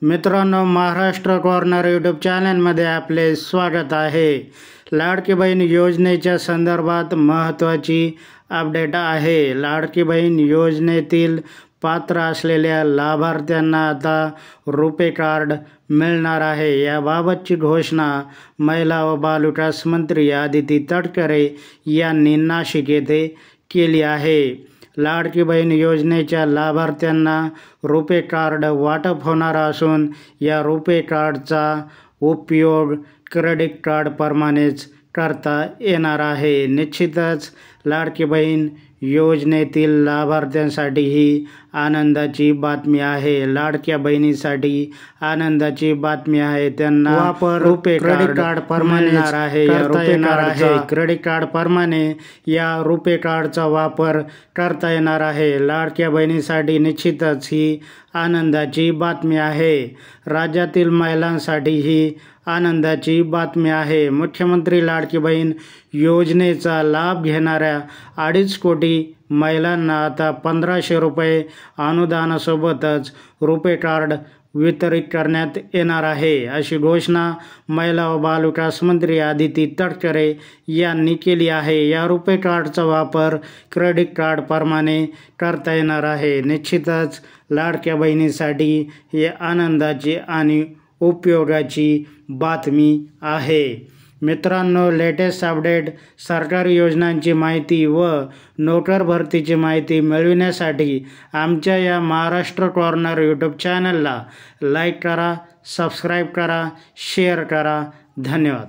मित्रांनो, Maharashtra corner YouTube चॅनलमध्ये आपले स्वागत आहे। लाडकी बहीण योजनेच्या संदर्भात महत्त्वाची अपडेट आहे। लाडकी बहीण योजनेतील पात्र असलेल्या लाभार्थ्यांना आता रुपे कार्ड मिळणार आहे। याबाबतची घोषणा महिला व बालविकास मंत्री आदिती तटकरे यांनी नाशिक येथे केली आहे। लाडकी बहीण योजनेच्या लाभार्थ्यांना रुपे कार्ड वाटप होणार असून या रुपे कार्डचा उपयोग क्रेडिट कार्डप्रमाणेच करता येणार आहे। निश्चितच लाडकी बहीण योजनेतील लाभार्थ्यांसाठी ही आनंदाची बातमी आहे। लाडक्या बहिणीसाठी आनंदाची बातमी आहे। त्यांना वापर रुपे क्रेडिट कार्ड प्रमाणे आहे। क्रेडिट कार्ड प्रमाणे या रुपे कार्डचा वापर करता येणार आहे। लाडक्या बहिणीसाठी निश्चितच ही आनंदाची बातमी आहे। राज्यातील महिलांसाठी ही आनंदाची बातमी आहे। मुख्यमंत्री लाडकी बहीण योजनेचा लाभ घेणाऱ्या 2.5 कोटी महिलांना आता 1500 रुपये अनुदानासोबतच रुपे कार्ड वितरित करण्यात येणार आहे, अशी घोषणा महिला व बालविकास मंत्री आदिती तटकरे यांनी केली आहे। या रुपे कार्डचा वापर क्रेडिट कार्डप्रमाणे करता येणार आहे। निश्चितच लाडक्या बहिणीसाठी ही आनंदाची आणि उपयोगाची बातमी आहे। मित्रांनो, लेटेस्ट अपडेट, सरकारी योजनांची माहिती व नोकर भरतीची माहिती मिळविण्यासाठी आमच्या या महाराष्ट्र कॉर्नर यूट्यूब चॅनलला लाईक करा, सबस्क्राईब करा, शेअर करा। धन्यवाद।